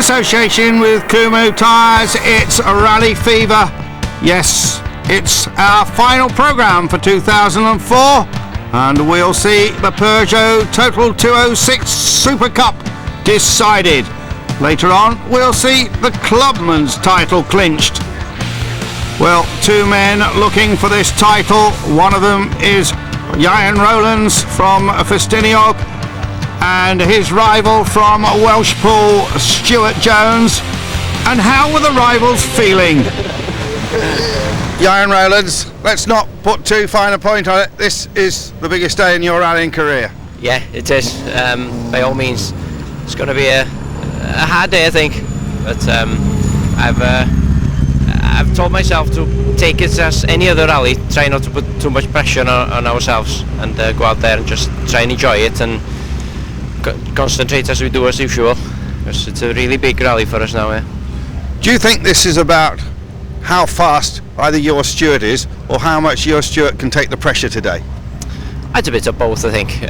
association with Kumho Tyres, it's Rally Fever. Yes, it's our final programme for 2004, and we'll see the Peugeot Total 206 Super Cup decided. Later on, we'll see the Clubman's title clinched. Well, two men looking for this title. One of them is Jan Rowlands from Festiniog, and his rival from Welshpool, Stuart Jones. And how were the rivals feeling? Jan Rowlands, let's not put too fine a point on it. This is the biggest day in your rallying career. Yeah, it is. By all means, it's going to be a hard day, I think. But I've told myself to take it as any other rally. Try not to put too much pressure on ourselves, and go out there and just try and enjoy it and concentrate as we do as usual. Because it's a really big rally for us now. Do you think this is about how fast either your Stuart is, or how much your Stuart can take the pressure today? It's a bit of both, I think.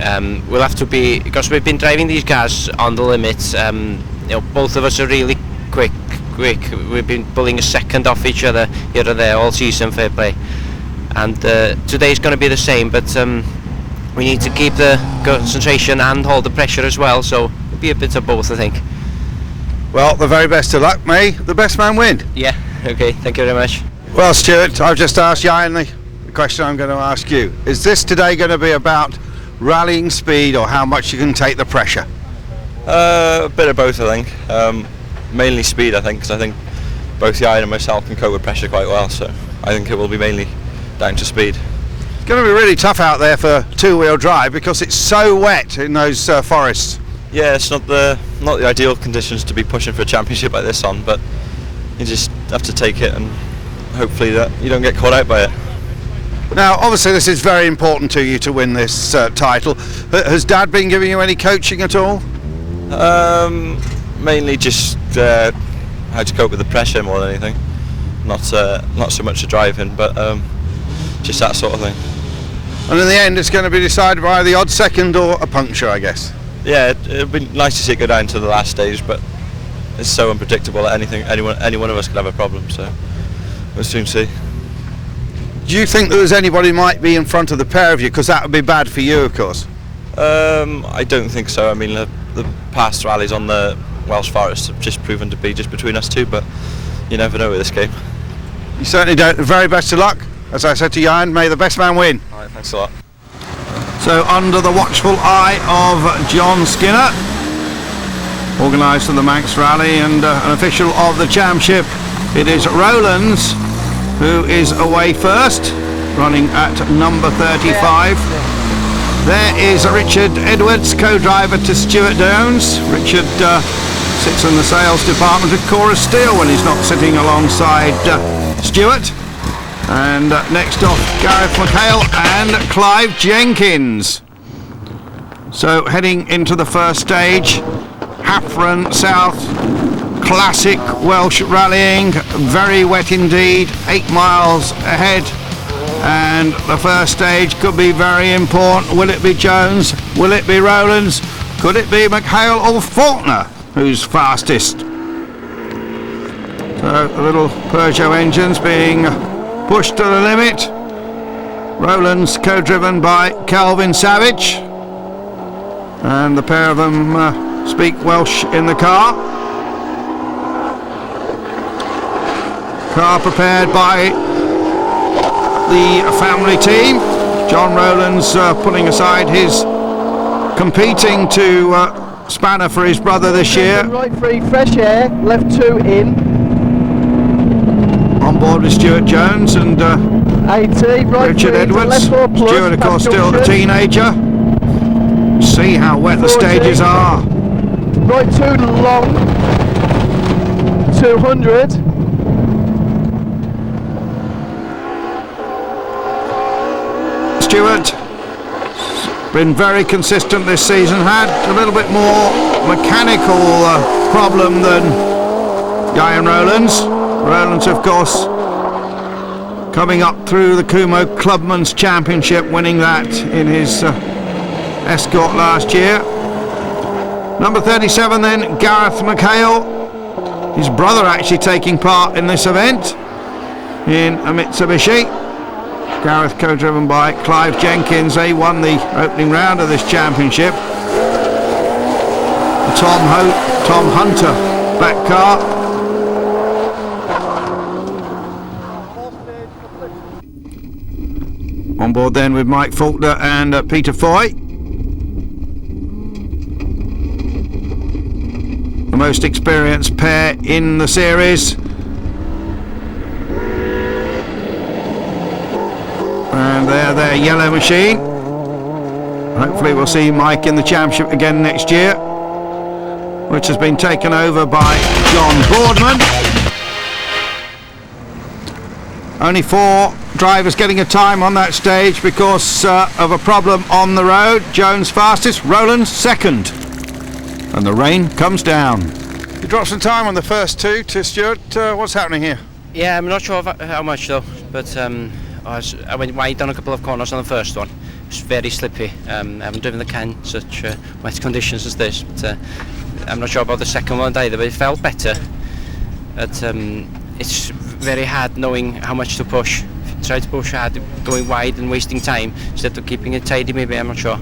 We'll have to be, because we've been driving these cars on the limits. Both of us are really quick. We've been pulling a second off each other here and there all season, fair play. And today's going to be the same, but we need to keep the concentration and hold the pressure as well, so it'll be a bit of both, I think. Well, the very best of luck. May the best man win. Yeah, okay, thank you very much. Well, Stuart, I've just asked Jan the question I'm going to ask you. Is this today going to be about rallying speed, or how much you can take the pressure? A bit of both, I think. Mainly speed, I think, because I think both Jan and myself can cope with pressure quite well, so I think it will be mainly down to speed. It's going to be really tough out there for two-wheel drive because it's so wet in those forests. Yeah, it's not the ideal conditions to be pushing for a championship like this on, but you just have to take it and hopefully that you don't get caught out by it. Now, obviously this is very important to you to win this title. Has Dad been giving you any coaching at all? Mainly just how to cope with the pressure more than anything. Not so much the driving, but just that sort of thing. And in the end, it's going to be decided by the odd second or a puncture, I guess. Yeah, it'd be nice to see it go down to the last stage, but it's so unpredictable that any one of us could have a problem. So we'll soon see. Do you think that there's anybody might be in front of the pair of you? Because that would be bad for you, of course. I don't think so. I mean, the past rallies on the Welsh Forest have just proven to be just between us two, but you never know with this game. You certainly don't. The very best of luck. As I said to Jan, may the best man win. All right, thanks a lot. So, under the watchful eye of John Skinner, organiser of the Manx Rally and an official of the championship, it is Rowlands who is away first, running at number 35. There is Richard Edwards, co-driver to Stuart Jones. Richard sits in the sales department of Cora Steele when he's not sitting alongside Stuart. And next off, Gareth McHale and Clive Jenkins. So heading into the first stage, Hafren South, classic Welsh rallying, very wet indeed, 8 miles ahead. And the first stage could be very important. Will it be Jones? Will it be Rowlands? Could it be McHale or Faulkner who's fastest? So the little Peugeot engines being pushed to the limit. Rowlands co-driven by Calvin Savage, and the pair of them speak Welsh in the car. Car prepared by the family team. John Rowlands putting aside his competing to spanner for his brother this year. Right 3, fresh air, left 2 in. On board with Stuart Jones and 80, right Richard 3, Edwards. left 4 plus, Stuart, of course, still the junction. teenager. See how wet the 40. stages are. Right 2 long, 200. Stuart been very consistent this season, had a little bit more mechanical problem than Jan Rowlands. Rowlands, of course, coming up through the Kumho Clubman's Championship, winning that in his Escort last year. Number 37 then, Gareth McHale. his brother actually taking part in this event in a Mitsubishi. Gareth co-driven by Clive Jenkins. They won the opening round of this championship. The Tom Hunter back car. On board then with Mike Faulkner and Peter Foy. The most experienced pair in the series. And their yellow machine. Hopefully we'll see Mike in the championship again next year, which has been taken over by John Boardman. Only 4 drivers getting a time on that stage because of a problem on the road. Jones fastest, Rowlands second. And the rain comes down. You dropped some time on the first 2 to Stuart. What's happening here? Yeah, I'm not sure how much though, but I went wide on a couple of corners on the first one. It was very slippy. I haven't driven the car in such wet conditions as this, but I'm not sure about the second one either, but it felt better. But it's very hard knowing how much to push. If you try to push hard, going wide and wasting time instead of keeping it tidy, maybe, I'm not sure.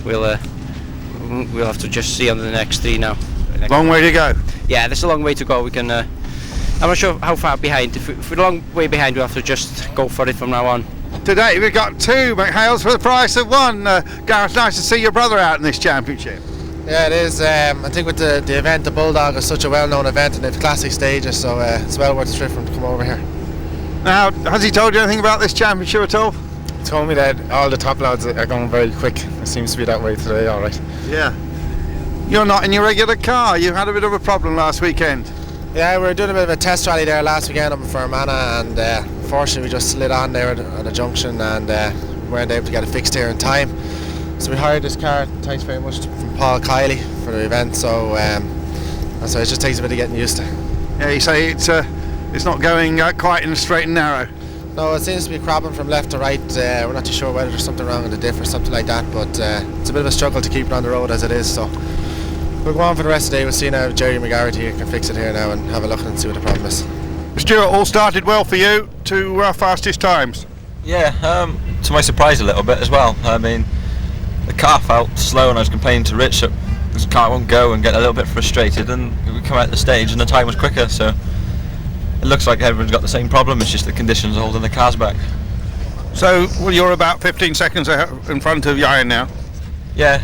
We'll have to just see on the next 3 now. Long way to go. Yeah, there's a long way to go. We can. I'm not sure how far behind. If we're a long way behind, we'll have to just go for it from now on. Today we've got 2 McHales for the price of 1. Gareth, nice to see your brother out in this championship. Yeah, it is. I think with the event, the Bulldog is such a well-known event and it's classic stages, so it's well worth the trip for him to come over here. Now, has he told you anything about this championship at all? He told me that all the top lads are going very quick. It seems to be that way today, all right. Yeah. You're not in your regular car. You had a bit of a problem last weekend. Yeah, we were doing a bit of a test rally there last weekend up in Fermanagh, and unfortunately we just slid on there at a junction and we weren't able to get it fixed here in time. So we hired this car, thanks very much, from Paul Kiley for the event, so it just takes a bit of getting used to. Yeah, you say it's not going quite in a straight and narrow. No, it seems to be crabbing from left to right. We're not too sure whether there's something wrong with the diff or something like that, but it's a bit of a struggle to keep it on the road as it is, so we'll go on for the rest of the day. We'll see now if Jerry McGarrett here can fix it here now and have a look and see what the problem is. Stuart, all started well for you, 2 fastest times. Yeah, to my surprise a little bit as well. I mean, the car felt slow and I was complaining to Rich that this car won't go and get a little bit frustrated, and we come out the stage and the time was quicker, so it looks like everyone's got the same problem. It's just the conditions are holding the cars back. So, well, you're about 15 seconds in front of Jan now. Yeah,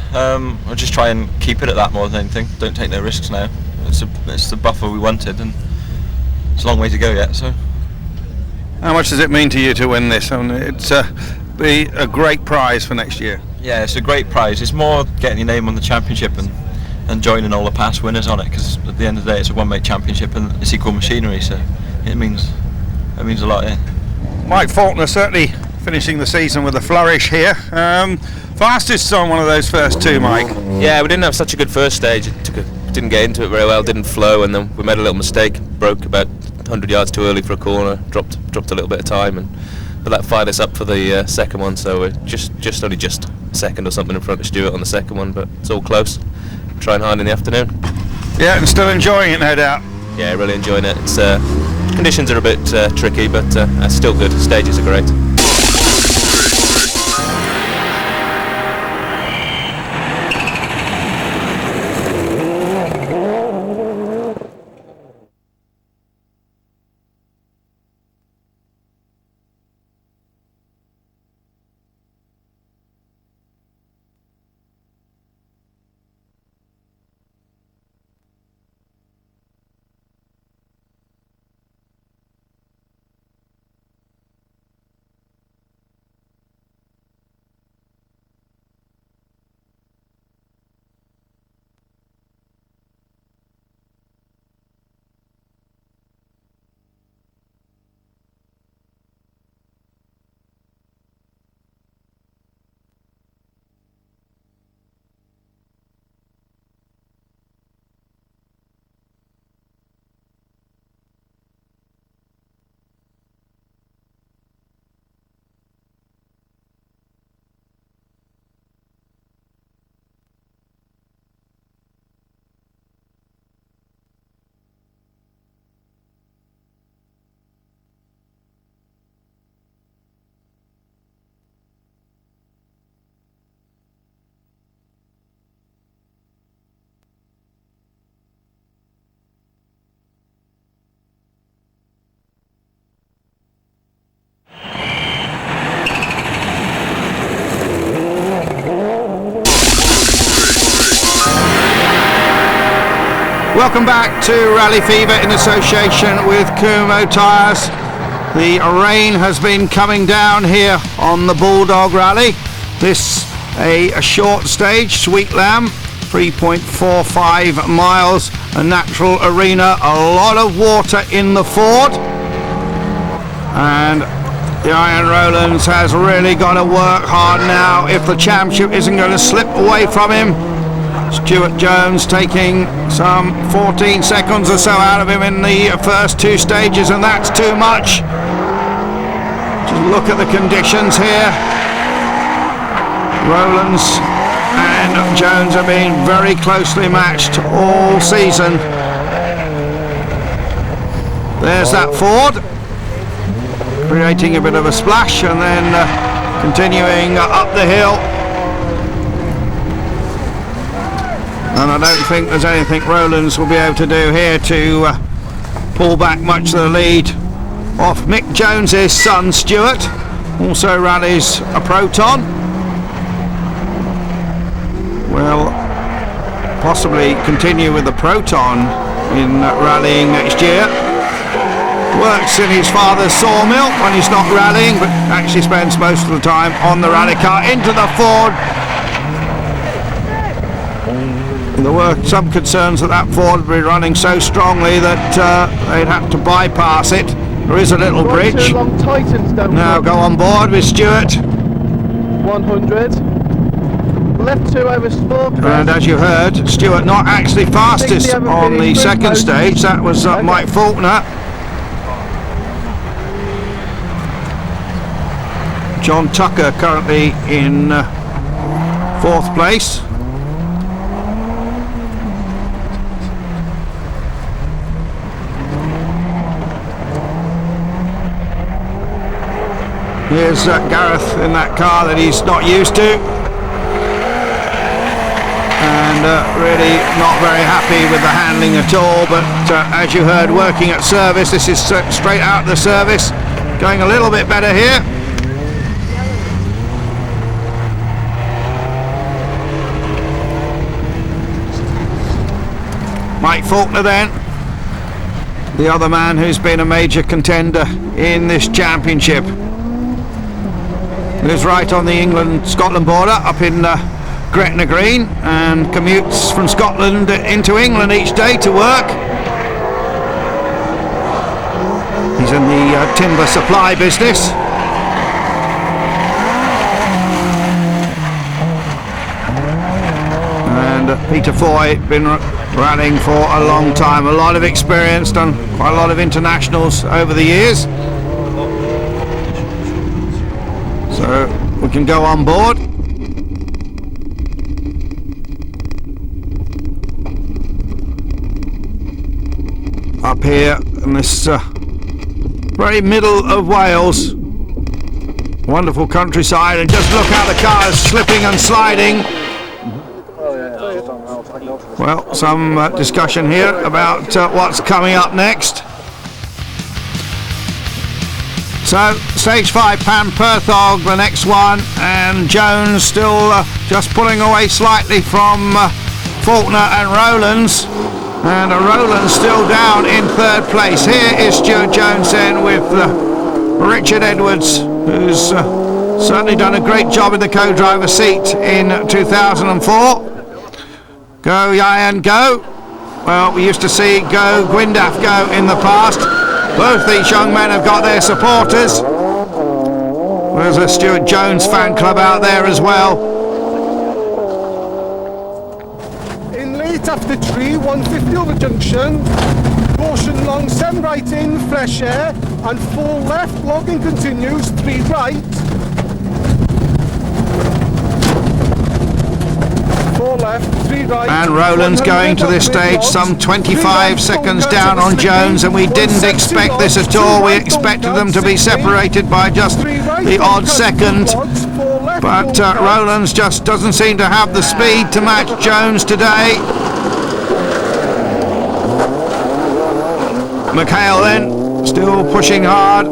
I'll just try and keep it at that more than anything. Don't take no risks now. It's the buffer we wanted, and it's a long way to go yet. So, how much does it mean to you to win this? I mean, it's be a great prize for next year. Yeah, it's a great prize. It's more getting your name on the championship and joining all the past winners on it, because at the end of the day it's a one-make championship and it's equal machinery, so it means a lot. Yeah. Mike Faulkner certainly finishing the season with a flourish here. Fastest on one of those first 2, Mike. Yeah, we didn't have such a good first stage. Didn't get into it very well, didn't flow, and then we made a little mistake, broke about 100 yards too early for a corner, dropped a little bit of time, but that fired us up for the second one, so we're just a second or something in front of Stuart on the second one, but it's all close. Trying hard in the afternoon. Yeah, and still enjoying it, no doubt. Yeah, really enjoying it. It's conditions are a bit tricky, but still good. Stages are great. Welcome back to Rally Fever in association with Kumo Tyres. The rain has been coming down here on the Bulldog Rally. This a short stage, Sweet Lamb, 3.45 miles, a natural arena, a lot of water in the Ford. And the Iron Rowlands has really got to work hard now if the championship isn't going to slip away from him. Stuart Jones taking some 14 seconds or so out of him in the first two stages, and that's too much. Just look at the conditions here. Rowlands and Jones have been very closely matched all season. There's that Ford, creating a bit of a splash and then continuing up the hill. And I don't think there's anything Rowlands will be able to do here to pull back much of the lead off Mick Jones's son Stuart. Also rallies a Proton. Will possibly continue with the Proton in rallying next year. Works in his father's sawmill when he's not rallying, but actually spends most of the time on the rally car. Into the Ford. There were some concerns that that Ford would be running so strongly that they'd have to bypass it. There is a little Right bridge. two long tightens down. Now go on board with Stuart. 100. Left two over small crest. And as you heard, Stuart not actually fastest on the second stage. That was Mike Faulkner. John Tucker currently in fourth place. Here's Gareth in that car that he's not used to, and really not very happy with the handling at all, but as you heard, working at service. This is straight out of the service, going a little bit better here. Mike Faulkner then, the other man who's been a major contender in this championship. Lives right on the England-Scotland border up in Gretna Green, and commutes from Scotland into England each day to work. He's in the timber supply business. And Peter Foy, been rallying for a long time, a lot of experience, done quite a lot of internationals over the years. So we can go on board. Up here in this very middle of Wales, wonderful countryside, and just look how the car is slipping and sliding. Well, some discussion here about what's coming up next. So, stage 5, Pan Perthog, the next one, and Jones still just pulling away slightly from Faulkner and Rowlands, and Rowlands still down in third place. Here is Stuart Jones then with Richard Edwards, who's certainly done a great job in the co-driver seat in 2004. Go Yayan go. Well, we used to see Go Gwyndaf go in the past. Both these young men have got their supporters. There's a Stuart Jones fan club out there as well. In late after tree, 150 over junction. Caution long, 7 right in, fresh air, and 4 left, logging continues, 3 right. 4 left, 3 right. And Rowlands going to this stage some 25 seconds down on Jones, and we didn't expect this at all. We expected them to be separated by just the odd second, but Rowlands just doesn't seem to have the speed to match Jones today. McHale then still pushing hard,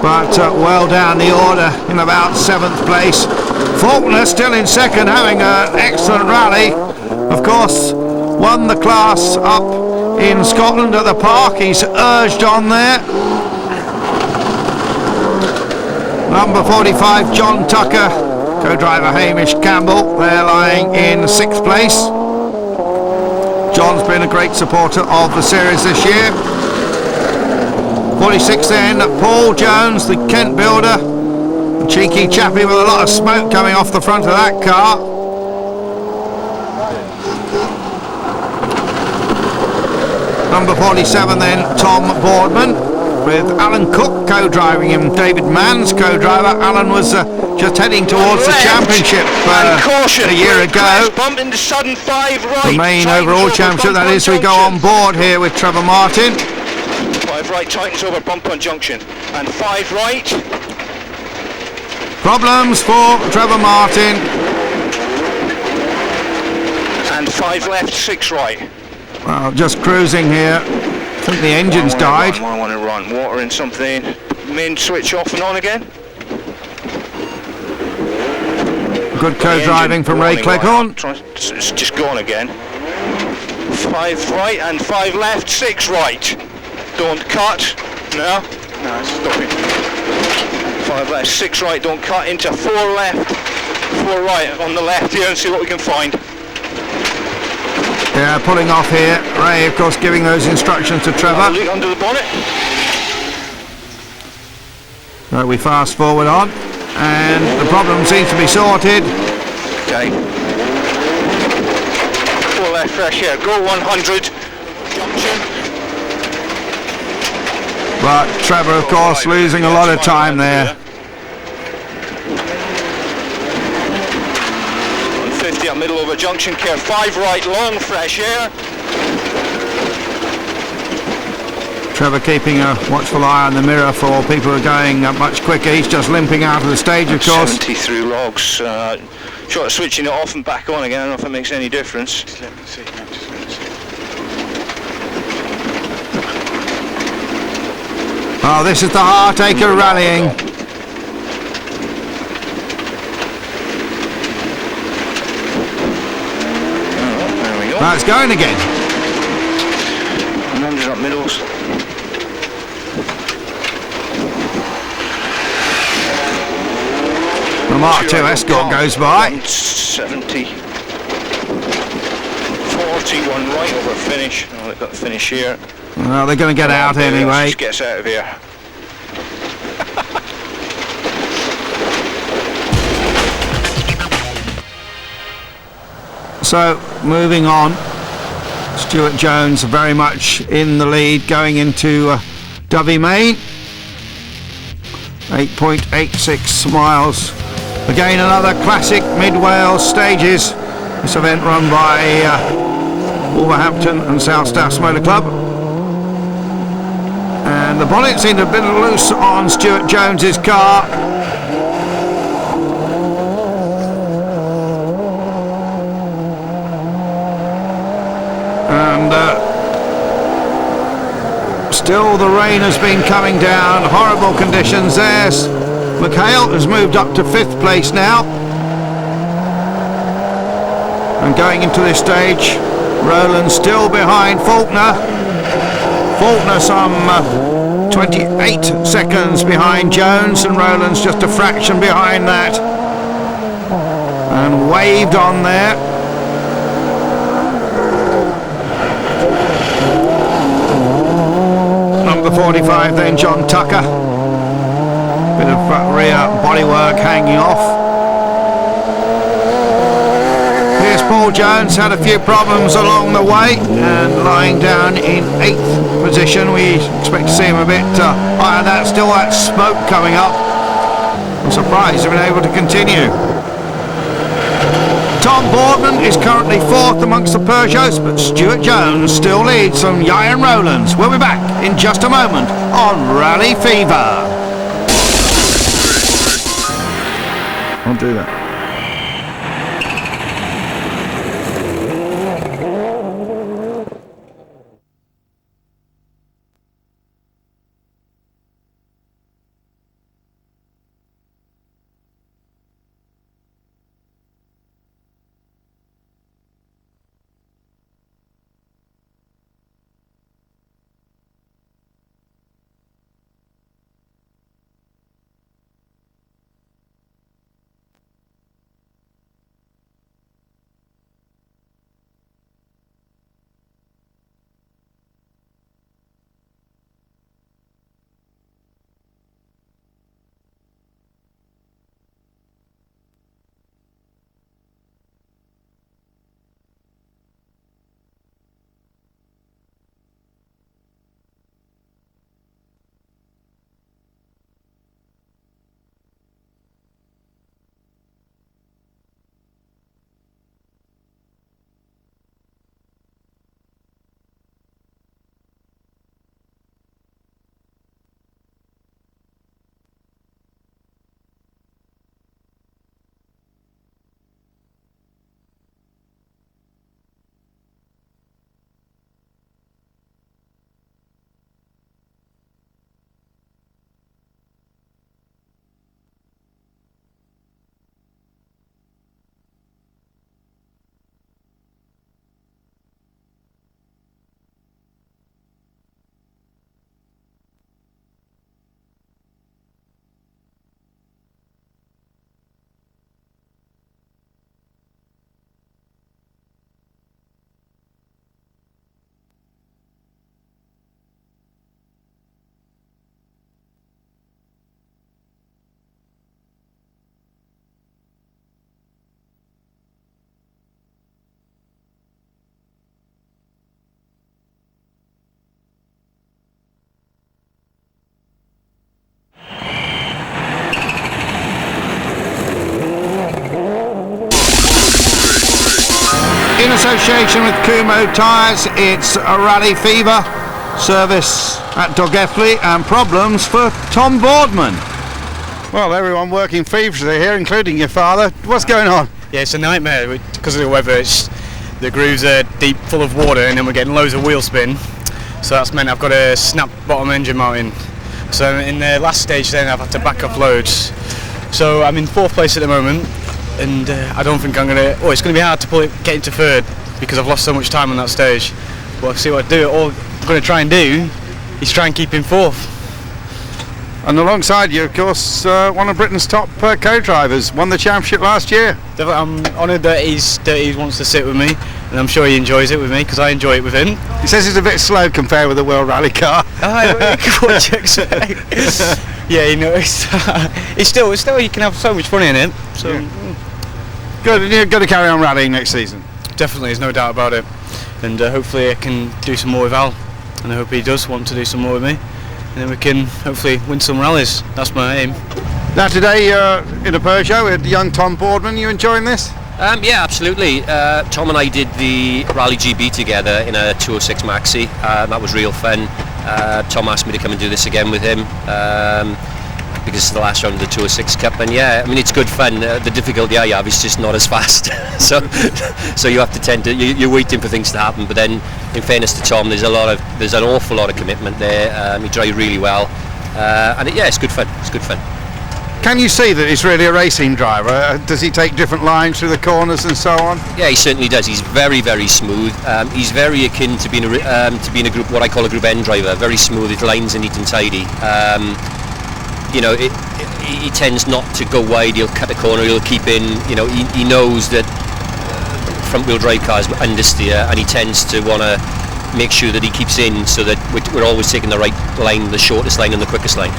but well down the order in about 7th place. Faulkner still in second, having an excellent rally. Of course, won the class up in Scotland at the park. He's urged on there. Number 45, John Tucker, co-driver Hamish Campbell, they're lying in 6th place. John's been a great supporter of the series this year. 46 then, Paul Jones, the Kent builder. A cheeky chappy with a lot of smoke coming off the front of that car. Number 47 then, Tom Boardman, with Alan Cook co-driving him. David Mann's co-driver. Alan was just heading towards the championship a year ago. Bump into sudden 5 right. The main overall championship, that is. We go on board here with Trevor Martin. 5 right tightens over bump on junction. And 5 right. Problems for Trevor Martin. And 5 left, 6 right. Well, just cruising here. I think the engine's died. I want to run. Water in something. Main switch off and on again. Good co-driving from Ray Cleghorn. It's just gone again. 5 right and 5 left, 6 right. Don't cut. No, it's stopping. 5 left, 6 right. Don't cut into 4 left, 4 right on the left here and see what we can find. Yeah, pulling off here. Ray, of course, giving those instructions to Trevor. Look under the bonnet. So we fast forward on, and the problem seems to be sorted. Okay. 4 left, fresh air. Go 100. Junction. But Trevor, of course, losing a lot of time there. 150 up middle over junction, care 5 right, long, fresh air. Trevor keeping a watchful eye on the mirror for people who are going much quicker. He's just limping out of the stage, of course. 70 through logs. Short of switching it off and back on again. I don't know if it makes any difference. Oh, this is the Heartaker rallying. There we go. That's going again. 100 up middles. The Mark II Escort goes by. 70. 41 right over finish. Oh, they've got the finish here. Well, they're going to get out anyway. Just gets out of here. So, moving on. Stuart Jones very much in the lead going into Dovey Main. 8.86 miles. Again, another classic Mid-Wales stages. This event run by Wolverhampton and South Staffs Motor Club. And the bonnet seemed to have been loose on Stuart Jones's car. And still the rain has been coming down. Horrible conditions there. McHale has moved up to 5th place now. And going into this stage, Rowland still behind Faulkner. Faulkner some 28 seconds behind Jones, and Rowland's just a fraction behind that. And waved on there. Number 45 then, John Tucker. Bit of rear bodywork hanging off. Here's Paul Jones, had a few problems along the way and lying down in 8th position. We expect to see him a bit higher. That's still that smoke coming up. I'm surprised they've been able to continue. Tom Boardman is currently 4th amongst the Peugeots, but Stuart Jones still leads some Iron Rowlands. We'll be back in just a moment on Rally Fever. I'll do that. association with Kumo Tyres, it's a rally fever, service at Dogethly, and problems for Tom Boardman. Well, everyone working feverishly here, including your father. What's going on? Yeah, it's a nightmare because of the weather. The grooves are deep, full of water, and then we're getting loads of wheel spin. So that's meant I've got a snap bottom engine mounting. So in the last stage then I've had to back off loads. So I'm in 4th place at the moment, and I don't think I'm going to... Oh, it's going to be hard to get into 3rd because I've lost so much time on that stage. But I'll see what I do. All I'm going to try and do is try and keep in 4th. And alongside you, of course, one of Britain's top co-drivers, won the championship last year. I'm honoured that he wants to sit with me, and I'm sure he enjoys it with me because I enjoy it with him. He says it's a bit slow compared with the World Rally car. What do you expect? Yeah, you know, it's still you can have so much fun in it. So Good, and you're going to carry on rallying next season. Definitely, there's no doubt about it. And hopefully I can do some more with Al, and I hope he does want to do some more with me. And then we can hopefully win some rallies. That's my aim. Now today you're in a Peugeot with young Tom Boardman. You enjoying this? Yeah, absolutely. Tom and I did the Rally GB together in a 206 Maxi. That was real fun. Tom asked me to come and do this again with him because it's the last round of the 206 Cup, and yeah, I mean it's good fun. The difficulty I have is just not as fast, so you have to tend to you're waiting for things to happen. But then, in fairness to Tom, there's an awful lot of commitment there. He drives really well, and it's good fun. It's good fun. Can you see that he's really a racing driver? Does he take different lines through the corners and so on? Yeah, he certainly does. He's very, very smooth. He's very akin to being a group, what I call a Group N driver. Very smooth. His lines are neat and tidy. You know, he tends not to go wide. He'll cut a corner. He'll keep in. You know, he knows that front-wheel drive cars understeer, and he tends to want to make sure that he keeps in, so that we're always taking the right line, the shortest line, and the quickest line.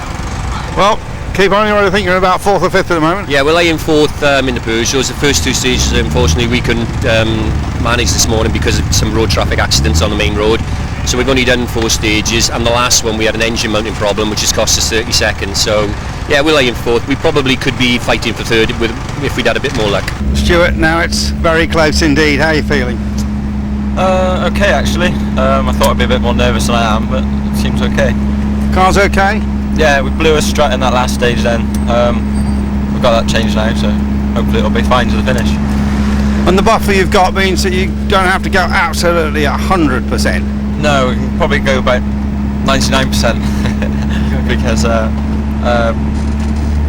Well, keep on. I think you're about 4th or 5th at the moment. Yeah, we're laying 4th in the Peugeots. The first 2 stages, unfortunately, we couldn't manage this morning because of some road traffic accidents on the main road. So we've only done 4 stages, and the last one we had an engine mounting problem which has cost us 30 seconds. So yeah, we're laying 4th. We probably could be fighting for 3rd if we'd had a bit more luck. Stuart, now it's very close indeed. How are you feeling? Okay actually. I thought I'd be a bit more nervous than I am, but it seems okay. Car's okay? Yeah, we blew a strut in that last stage then. We've got that changed now, so hopefully it'll be fine to the finish. And the buffer you've got means that you don't have to go absolutely 100%. No, we can probably go about 99% because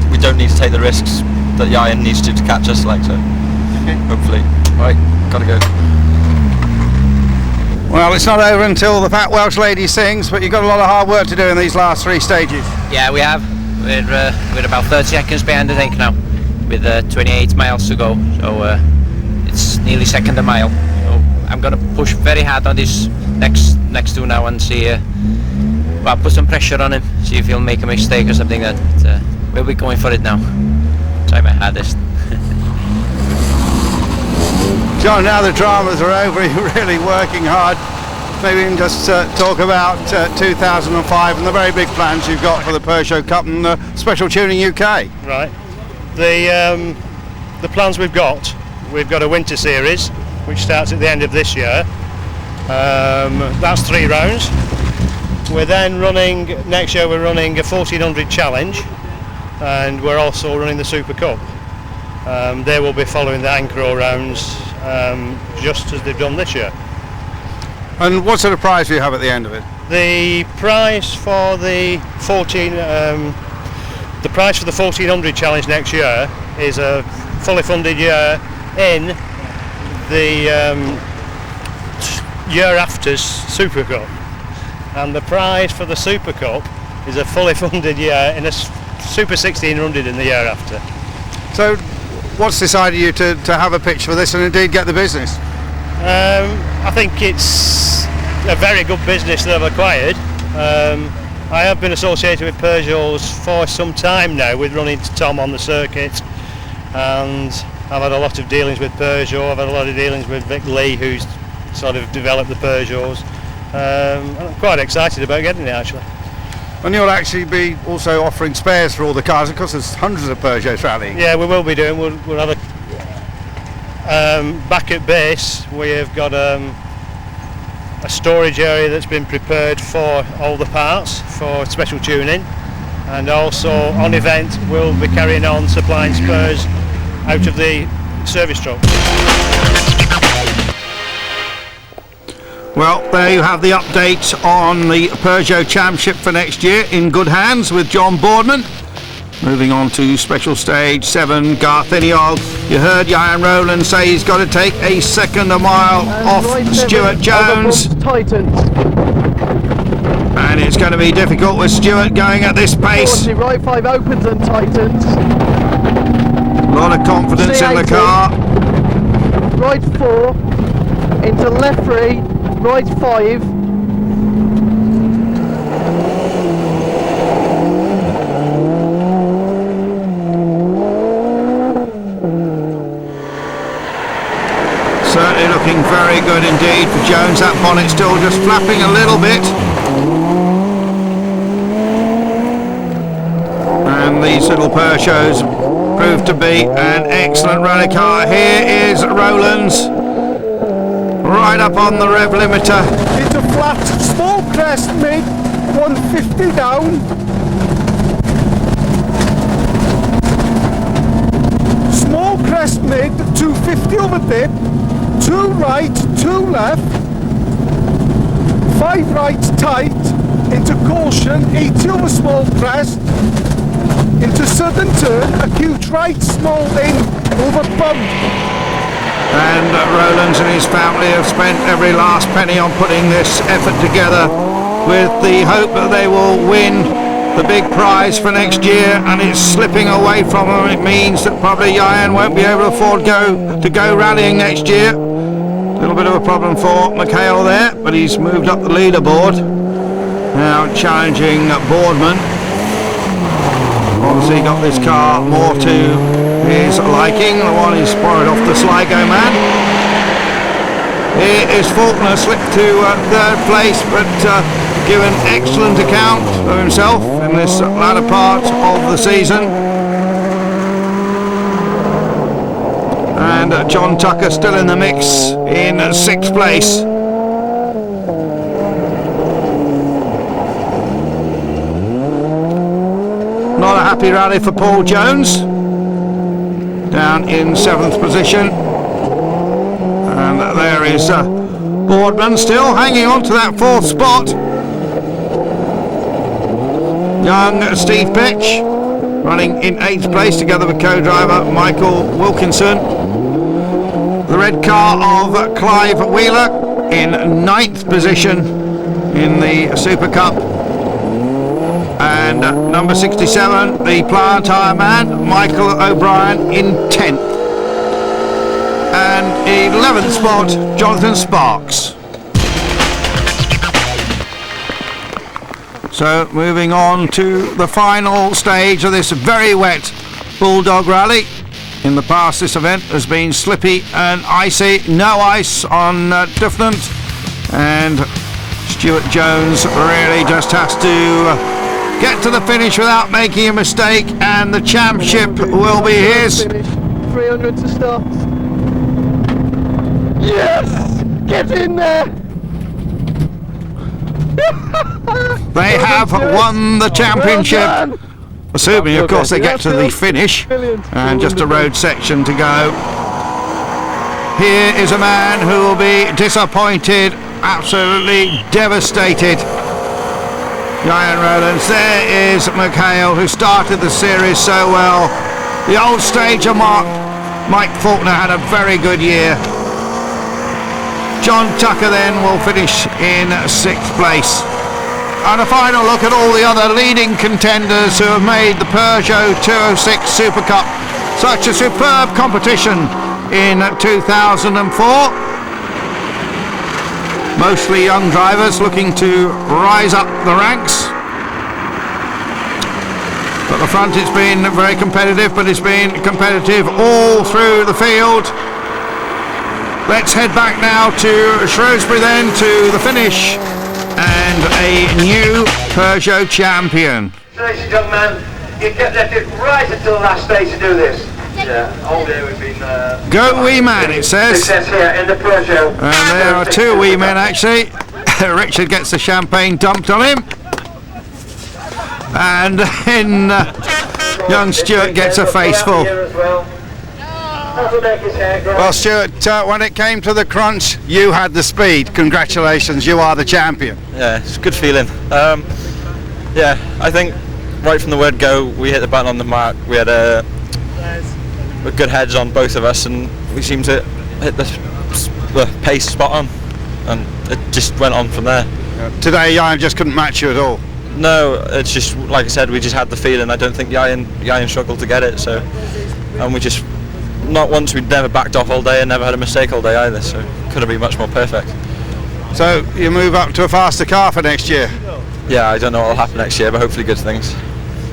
we don't need to take the risks that the iron needs to catch us, like so. Okay. Hopefully. Right, gotta go. Well, it's not over until the Fat Welsh Lady sings, but you've got a lot of hard work to do in these last 3 stages. Yeah, we have. We're about 30 seconds behind, I think, now, with 28 miles to go. So it's nearly second a mile. So I'm going to push very hard on this next 2 now and see. Well, put some pressure on him, see if he'll make a mistake or something. That we'll be going for it now. Try my hardest. John, now the dramas are over, you're really working hard. Maybe we can just talk about 2005 and the very big plans you've got for the Peugeot Cup and Special Tuning UK. Right. The plans we've got a winter series which starts at the end of this year. That's 3 rounds. We're then running, next year we're running a 1400 challenge, and we're also running the Super Cup. They will be following the Ankara rounds just as they've done this year. And what sort of prize do you have at the end of it? The prize for the 1400 challenge next year is a fully funded year in the year after's Super Cup, and the prize for the Super Cup is a fully funded year in a Super 1600 in the year after. So what's decided you to have a pitch for this and indeed get the business? I think it's a very good business that I've acquired. I have been associated with Peugeots for some time now, with running Tom on the circuit, and I've had a lot of dealings with Peugeot. I've had a lot of dealings with Vic Lee, who's sort of developed the Peugeots. I'm quite excited about getting it actually. And you'll actually be also offering spares for all the cars, of course there's hundreds of Peugeots rallying. Yeah, we will be doing. We'll have Back at base we have got a storage area that's been prepared for all the parts for special tuning, and also on event we'll be carrying on supplying spares out of the service truck. Well, there you have the update on the Peugeot Championship for next year, in good hands with John Boardman. Moving on to Special Stage 7, Garth Iniog. You heard Jan Rowland say he's got to take a second a mile off Stuart Jones. And it's going to be difficult with Stuart going at this pace. Right 5 opens and tightens. A lot of confidence C80, in the car. Right 4 into left 3, right 5. Certainly looking very good indeed for Jones. That bonnet still just flapping a little bit. And these little Peugeots proved to be an excellent rally car. Here is Rowlands, right up on the rev limiter. It's a flat, small crest mid, 150 down. Small crest mid, 250 over dip. 2 right, 2 left. 5 right tight into caution, 80 over small crest. Into sudden turn, acute right, small in, over bump. And Rowlands and his family have spent every last penny on putting this effort together with the hope that they will win the big prize for next year, and it's slipping away from them. It means that probably Jan won't be able to afford to go rallying next year. A little bit of a problem for Mikhail there, but he's moved up the leaderboard. Now challenging Boardman. Obviously got this car more to his liking, the one he's borrowed off the Sligo man. Here is Faulkner, slipped to 3rd place, but given excellent account of himself in this latter part of the season. And John Tucker still in the mix in 6th place. Not a happy rally for Paul Jones, down in 7th position. And there is Boardman still hanging on to that 4th spot. Young Steve Pitch running in 8th place together with co-driver Michael Wilkinson. The red car of Clive Wheeler in 9th position in the Super Cup. And number 67, the Plant Tyre man, Michael O'Brien in 10th. And 11th spot, Jonathan Sparks. So moving on to the final stage of this very wet Bulldog Rally. In the past, this event has been slippy and icy. No ice on Duffnant, and Stuart Jones really just has to get to the finish without making a mistake, and the championship will be his. 300 to start. Yes! Get in there! They have won the championship, assuming of course they get to the finish, and just a road section to go. Here is a man who will be disappointed, absolutely devastated. Jan Rowlands. There is Mikhail, who started the series so well. The old stager Mike Faulkner had a very good year. John Tucker then will finish in 6th place. And a final look at all the other leading contenders who have made the Peugeot 206 Super Cup such a superb competition in 2004. Mostly young drivers looking to rise up the ranks. At the front it's been very competitive, but it's been competitive all through the field. Let's head back now to Shrewsbury then, to the finish, and a new Peugeot champion. Ladies and gentlemen, you get left it right until the last stage to do this. all day we've been. Go wee man, it says. Here in the Peugeot. And there are two wee men actually. Richard gets the champagne dumped on him. And then young Stuart gets a face full. Well, Stuart, when it came to the crunch, you had the speed. Congratulations, you are the champion. Yeah, it's a good feeling. Yeah, I think right from the word go, we hit the button on the mark. We had a good heads on both of us, and we seemed to hit the pace spot on, and it just went on from there. Today, Ian just couldn't match you at all. No, it's just like I said, we just had the feeling. I don't think Ian struggled to get it, so, and we just. Not once, we'd never backed off all day and never had a mistake all day either, so could have been much more perfect. So you move up to a faster car for next year? Yeah, I don't know what will happen next year, but hopefully good things.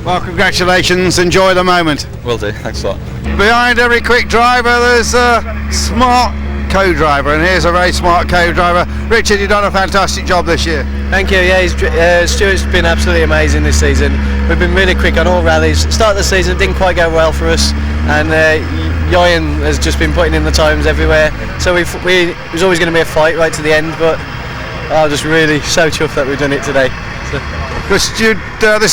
Well, congratulations, enjoy the moment. Will do, thanks a lot. Behind every quick driver there's a smart co-driver, and here's a very smart co-driver. Richard, you've done a fantastic job this year. Thank you, yeah, Stuart's been absolutely amazing this season. We've been really quick on all rallies. Start of the season didn't quite go well for us, and Ian has just been putting in the times everywhere, so it was always going to be a fight right to the end, but I'm just really so chuffed that we've done it today. So. This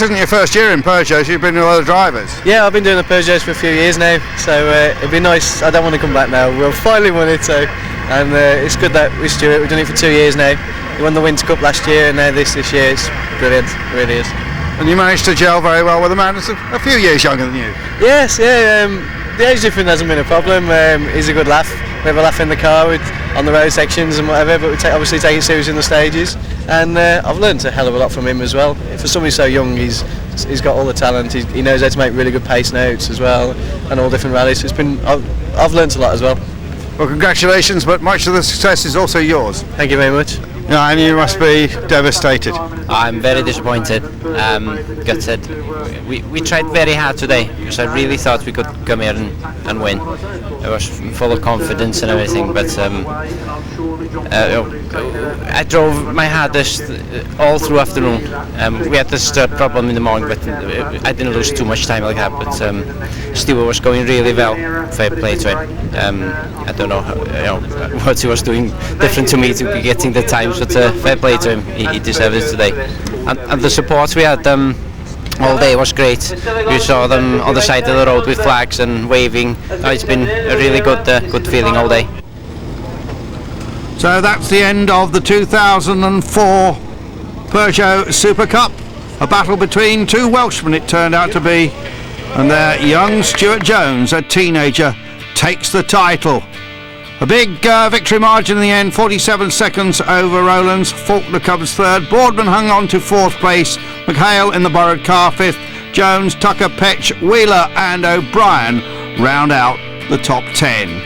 isn't your first year in Peugeots, you've been with other drivers. Yeah, I've been doing the Peugeots for a few years now, so it'd be nice. I don't want to come back now, we've finally won it, so, and it's good that with Stuart, we've done it for 2 years now. We won the Winter Cup last year, and now this year, it's brilliant, it really is. And you managed to gel very well with a man that's a few years younger than you. Yes, yeah, the age difference hasn't been a problem. He's a good laugh. We have a laugh in the car on the road sections and whatever, but we obviously take it serious in the stages. And I've learned a hell of a lot from him as well. For somebody so young, he's got all the talent. He knows how to make really good pace notes as well, and all different rallies. So I've learned a lot as well. Well, congratulations, but much of the success is also yours. Thank you very much. Yeah, and you must be devastated. I'm very disappointed. Gutted. We tried very hard today because I really thought we could come here and win. I was full of confidence and everything, but I drove my hardest all through afternoon. We had this problem in the morning, but I didn't lose too much time like that. But Stewart was going really well. Fair play to him. I don't know, what he was doing different to me to be getting the times, but fair play to him. He deserved it today. And the support we had all day was great. We saw them on the side of the road with flags and waving. It's been a really good feeling all day. So that's the end of the 2004 Peugeot Super Cup. A battle between two Welshmen it turned out to be. And there, young Stuart Jones, a teenager, takes the title. A big victory margin in the end, 47 seconds over Rowlands. Faulkner comes third. Boardman hung on to fourth place. McHale in the borrowed car fifth. Jones, Tucker, Petch, Wheeler and O'Brien round out the top 10.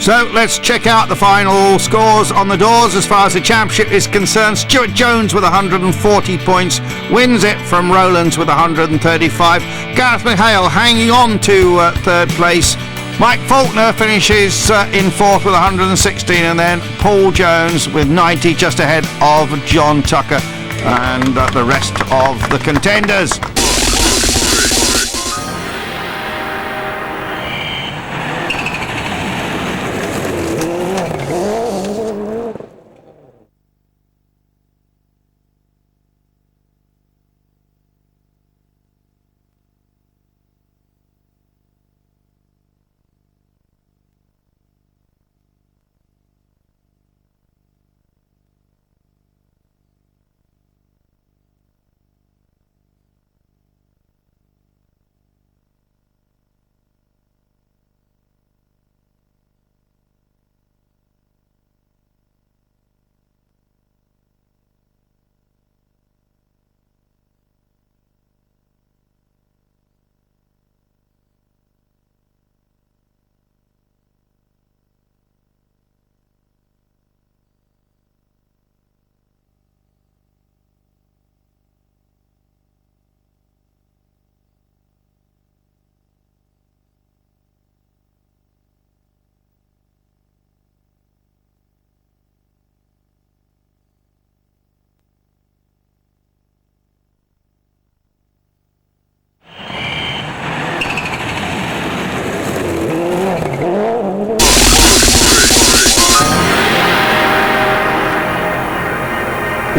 So let's check out the final scores on the doors as far as the championship is concerned. Stuart Jones with 140 points wins it from Rowlands with 135. Gareth McHale hanging on to third place. Mike Faulkner finishes in fourth with 116, and then Paul Jones with 90, just ahead of John Tucker and the rest of the contenders.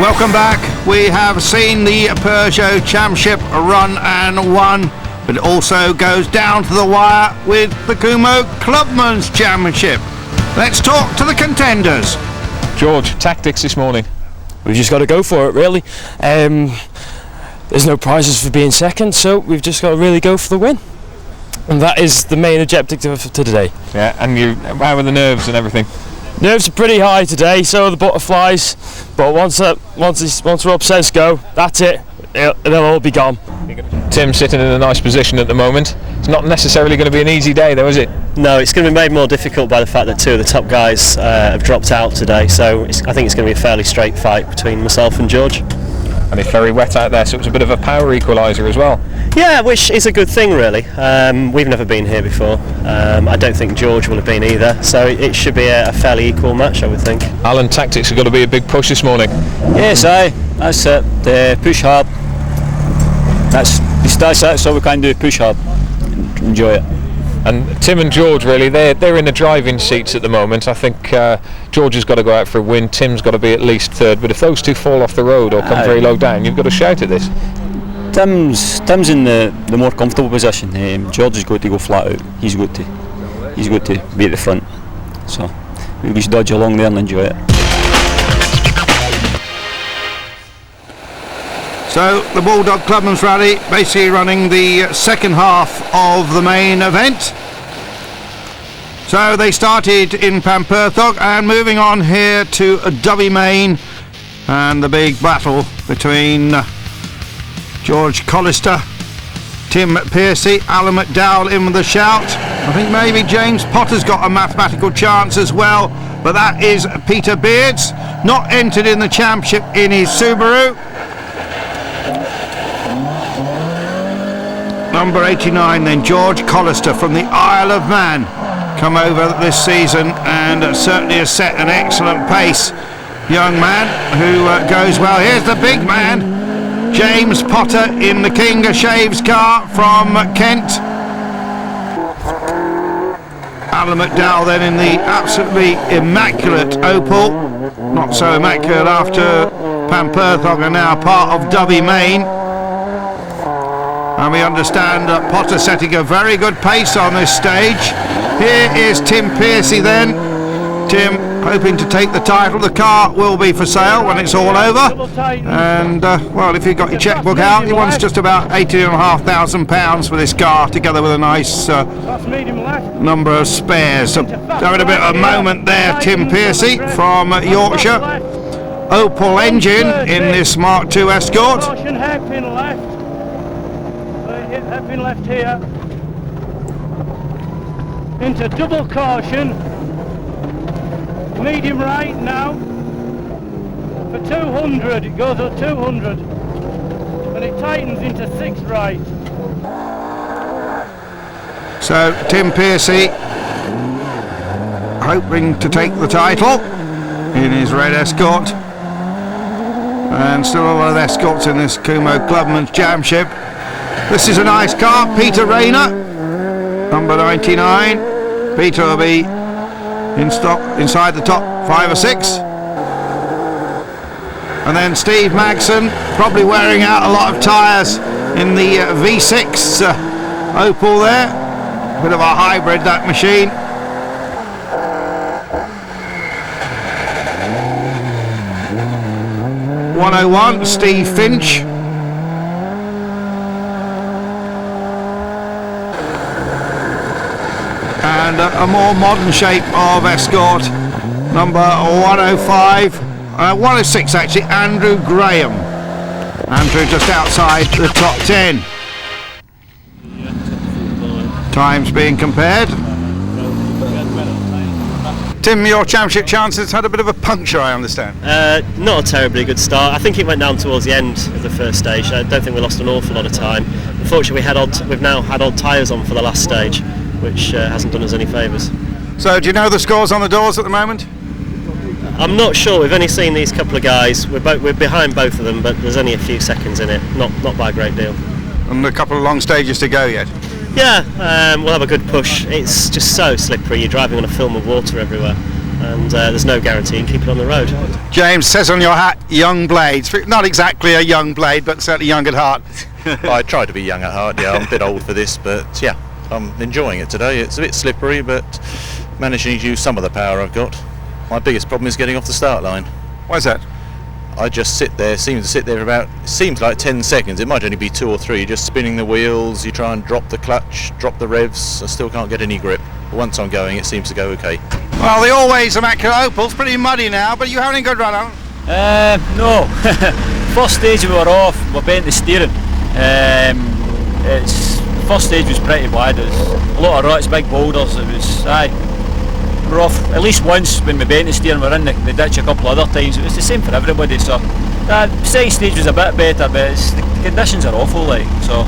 Welcome back. We have seen the Peugeot Championship run and won, but it also goes down to the wire with the Kumho Clubman's Championship. Let's talk to the contenders. George, tactics this morning. We've just got to go for it, really. There's no prizes for being second, so we've just got to really go for the win. And that is the main objective for today. Yeah, and how are the nerves and everything? Nerves are pretty high today, so are the butterflies. But once Rob says go, that's it. They'll all be gone. Tim sitting in a nice position at the moment. It's not necessarily going to be an easy day, though, is it? No, it's going to be made more difficult by the fact that two of the top guys have dropped out today. So I think it's going to be a fairly straight fight between myself and George. And it's very wet out there, so it's a bit of a power equaliser as well. Yeah, which is a good thing, really. We've never been here before. I don't think George will have been either, so it should be a fairly equal match, I would think. Alan, tactics are going to be a big push this morning. Yes, that's it. The push hard. That's all we can do. Push hard. Enjoy it. And Tim and George, really, they're in the driving seats at the moment. I think George has got to go out for a win. Tim's got to be at least third. But if those two fall off the road or come very low down, you've got to shout at this. Tim's in the more comfortable position. George has got to go flat out. He's got to be at the front. So we just dodge along there and enjoy it. So the Bulldog Clubman's Rally basically running the second half of the main event. So they started in Pamperthog and moving on here to Dubby Main, and the big battle between George Collister, Tim Piercy, Alan McDowell in with the shout. I think maybe James Potter's got a mathematical chance as well, but that is Peter Beards, not entered in the championship in his Subaru. Number 89 then, George Collister from the Isle of Man, come over this season and certainly has set an excellent pace. Young man who goes well. Here's the big man, James Potter in the King of Shaves car from Kent. Alan McDowell then in the absolutely immaculate Opel. Not so immaculate after Pamperthog are now part of Dubby Main. And we understand that Potter setting a very good pace on this stage. Here is Tim Piercy then. Tim hoping to take the title. The car will be for sale when it's all over. And, well, if you've got your chequebook out, he wants just about £18,500 for this car, together with a nice number of spares. So having a bit of a moment there, Tim Piercy from Yorkshire. Opel engine in this Mark II Escort. Hairpin left here into double caution, medium right now for 200. It goes at 200 and it tightens into 6 right. So Tim Piercy hoping to take the title in his red Escort, and still a lot of Escorts in this Kumho Clubman's Championship. This is a nice car, Peter Rayner, number 99. Peter will be inside the top 5 or 6. And then Steve Magson, probably wearing out a lot of tyres in the V6 Opel there. Bit of a hybrid, that machine. #101, Steve Finch. And a more modern shape of Escort, number 105, 106 actually, Andrew Graham. Andrew just outside the top 10. Times being compared. Tim, your championship chances had a bit of a puncture, I understand. Not a terribly good start. I think it went down towards the end of the first stage. I don't think we lost an awful lot of time. Unfortunately, we've now had odd tyres on for the last stage, which hasn't done us any favours. So do you know the scores on the doors at the moment? I'm not sure. We've only seen these couple of guys. We're behind both of them, but there's only a few seconds in it. Not by a great deal. And a couple of long stages to go yet. Yeah, we'll have a good push. It's just so slippery. You're driving on a film of water everywhere. and there's no guarantee in keeping on the road. James, says on your hat, young blades. Not exactly a young blade, but certainly young at heart. I try to be young at heart, yeah. I'm a bit old for this, but yeah, I'm enjoying it today. It's a bit slippery, but managing to use some of the power I've got. My biggest problem is getting off the start line. Why's that? I just seems to sit there for about, seems like 10 seconds, it might only be 2 or 3, just spinning the wheels, you try and drop the clutch, drop the revs, I still can't get any grip. But once I'm going, it seems to go okay. Well, the always immaculate Opal's pretty muddy now, but you having a good run, Alan? No. First stage we were off, we're bent the steering. First stage was pretty bad, it was a lot of ruts, big boulders, it was, we were off at least once when we bent the steering, we were in the ditch a couple of other times, it was the same for everybody, so second stage was a bit better, but the conditions are awful, like, so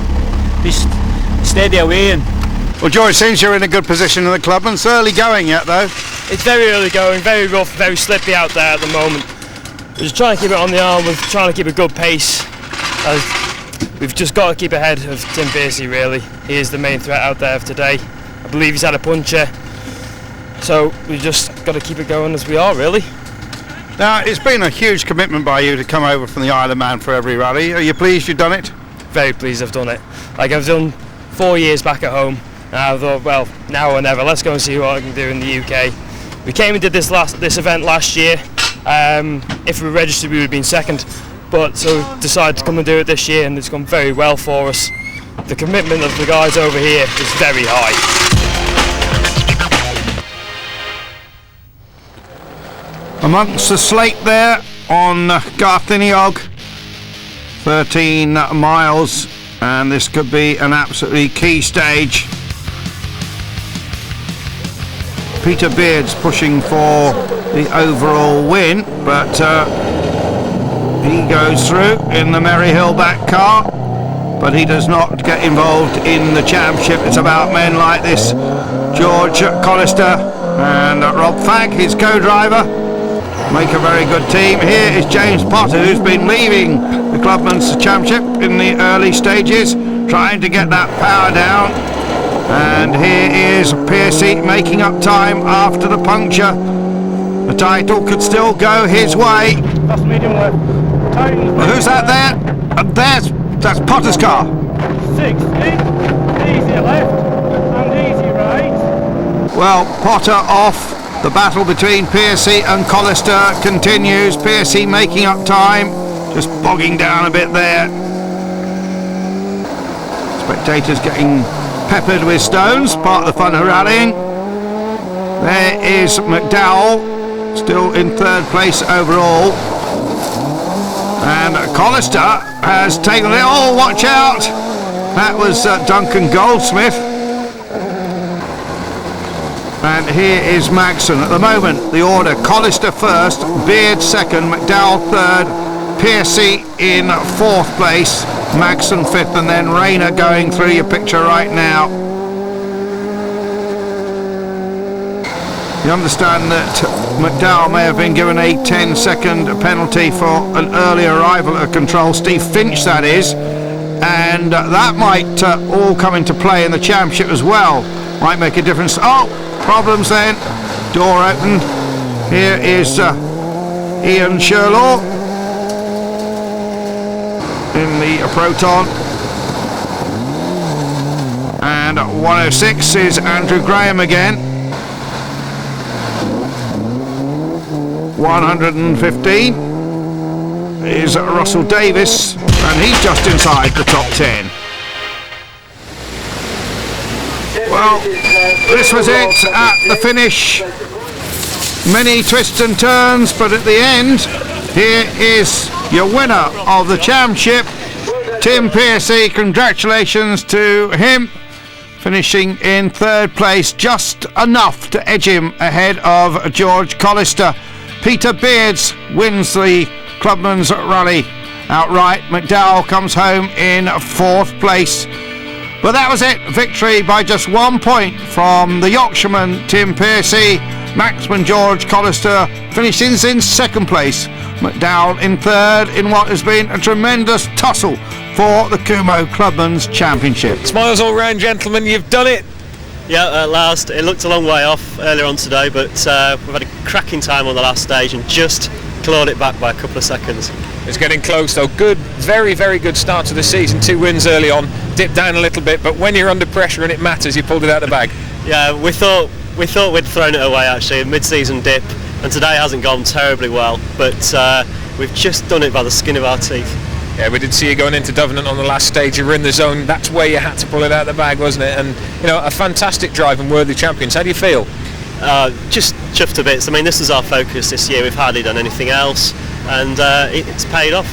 just steady away. And well, George, seems you're in a good position in the club, and it's early going yet though. It's very early going, very rough, very slippy out there at the moment. We're just trying to keep it on the arm, we're trying to keep a good pace. We've just got to keep ahead of Tim Piercy, really. He is the main threat out there for today. I believe he's had a puncture, so we've just got to keep it going as we are, really. Now, it's been a huge commitment by you to come over from the Isle of Man for every rally. Are you pleased you've done it? Very pleased I've done it. Like, I've done 4 years back at home, and I thought, well, now or never, let's go and see what I can do in the UK. We came and did this event last year. If we registered, we would have been second. But so we decided to come and do it this year, and it's gone very well for us. The commitment of the guys over here is very high. Amongst the slate there on Garthiniog, 13 miles, and this could be an absolutely key stage. Peter Beard's pushing for the overall win, but he goes through in the Maryhill back car, but he does not get involved in the championship. It's about men like this, George Collister and Rob Fagg, his co-driver, make a very good team. Here is James Potter, who's been leaving the Clubman's Championship in the early stages, trying to get that power down. And here is Piercy making up time after the puncture. The title could still go his way. That's medium left. Well, who's that there? That's Potter's car. 60, easy left and easy right. Well, Potter off. The battle between Piercy and Collister continues. Piercy making up time, just bogging down a bit there. Spectators getting peppered with stones, part of the fun of rallying. There is McDowell, still in third place overall. And Collister has taken it. Oh, watch out! That was Duncan Goldsmith. And here is Magson. At the moment, the order: Collister first, Beard second, McDowell third, Piercy in fourth place, Magson fifth, and then Rayner going through your picture right now. You understand that McDowell may have been given a 10-second penalty for an early arrival at control. Steve Finch, that is, and that might all come into play in the championship as well. Might make a difference. Oh, problems then. Door opened. Here is Ian Sherlaw in the Proton, and 106 is Andrew Graham again. 115 is Russell Davis, and he's just inside the top 10. Well, this was it at the finish. Many twists and turns, but at the end, here is your winner of the championship, Tim Piercy. Congratulations to him, finishing in third place, just enough to edge him ahead of George Collister. Peter Beards wins the Clubman's Rally outright. McDowell comes home in fourth place. But that was it. Victory by just 1 point from the Yorkshireman Tim Piercy. Maxman George Collister finishing in second place. McDowell in third in what has been a tremendous tussle for the Kumho Clubman's Championship. Smiles all round, gentlemen. You've done it. Yeah, at last. It looked a long way off earlier on today, but we've had a cracking time on the last stage and just clawed it back by a couple of seconds. It's getting close though. Good, very, very good start to the season. 2 wins early on, dipped down a little bit, but when you're under pressure and it matters, you pulled it out of the bag. Yeah, we thought we'd thrown it away actually, a mid-season dip, and today hasn't gone terribly well, but we've just done it by the skin of our teeth. Yeah, we did see you going into Duvenant on the last stage. You were in the zone. That's where you had to pull it out of the bag, wasn't it? And you know, a fantastic drive and worthy champions. How do you feel? Just chuffed to bits. I mean, this is our focus this year. We've hardly done anything else, and it's paid off.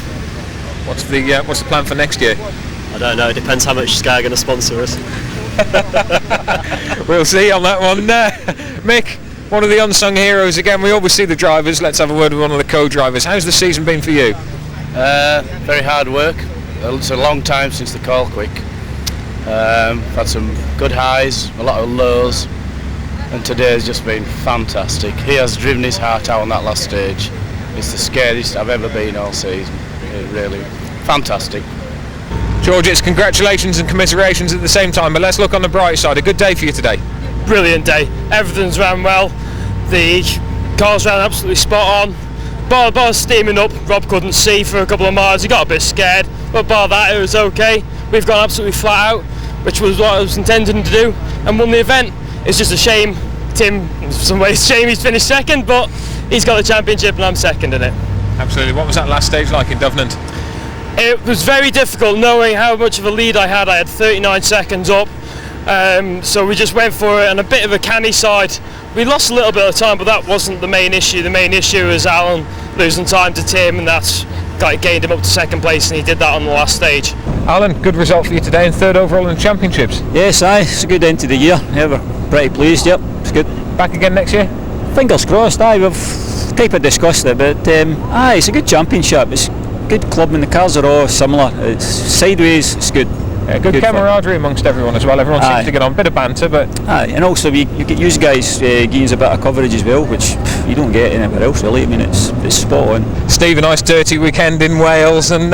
What's the plan for next year? I don't know. It depends how much Sky are going to sponsor us. We'll see on that one. Mick, one of the unsung heroes again. We always see the drivers. Let's have a word with one of the co-drivers. How's the season been for you? Very hard work. It's a long time since the Colquitt. Had some good highs, a lot of lows, and today has just been fantastic. He has driven his heart out on that last stage. It's the scariest I've ever been all season. It really fantastic. George, it's congratulations and commiserations at the same time, but let's look on the bright side. A good day for you today. Brilliant day. Everything's ran well. The cars ran absolutely spot on. Bar steaming up, Rob couldn't see for a couple of miles, he got a bit scared, but bar that it was okay. We've gone absolutely flat out, which was what I was intending to do, and won the event. It's just a shame, Tim, in some ways, shame he's finished second, but he's got the championship and I'm second in it. Absolutely. What was that last stage like in Duvenant? It was very difficult knowing how much of a lead I had. I had 39 seconds up, so we just went for it on a bit of a canny side. We lost a little bit of time, but that wasn't the main issue. The main issue was Alan losing time to Tim, and that's gained him up to second place, and he did that on the last stage. Alan, good result for you today and third overall in the championships. Yes, it's a good end to the year. Yeah, we're pretty pleased. Yep, it's good. Back again next year? Fingers crossed. We've type of discussed it, but it's a good championship. It's good club, and the cars are all similar. It's sideways. It's good. Yeah, good camaraderie amongst everyone as well. Everyone seems to get on. Bit of banter, but and also you get you guys giving us a bit of coverage as well, which you don't get anywhere else really. I mean, it's spot on. Steve, a nice dirty weekend in Wales, and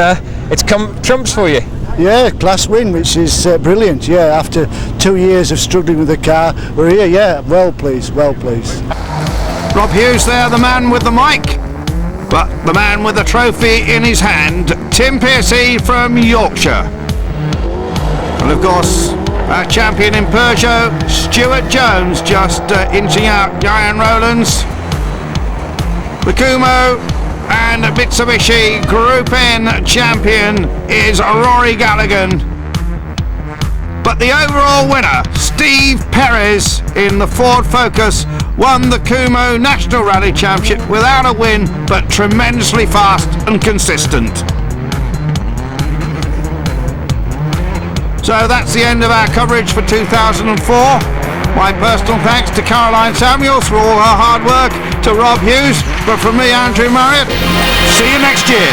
it's come trumps for you. Yeah, class win, which is brilliant. Yeah, after 2 years of struggling with the car, we're here. Yeah, well pleased, well pleased. Rob Hughes there, the man with the mic, but the man with the trophy in his hand, Tim Piercy from Yorkshire. And of course, our champion in Peugeot, Stuart Jones, just inching out Ryan Rowlands. The Kumo and Mitsubishi Group N champion is Rory Gallagher. But the overall winner, Steve Perez in the Ford Focus, won the Kumo National Rally Championship without a win, but tremendously fast and consistent. So that's the end of our coverage for 2004. My personal thanks to Caroline Samuels for all her hard work, to Rob Hughes, but from me, Andrew Marriott, see you next year.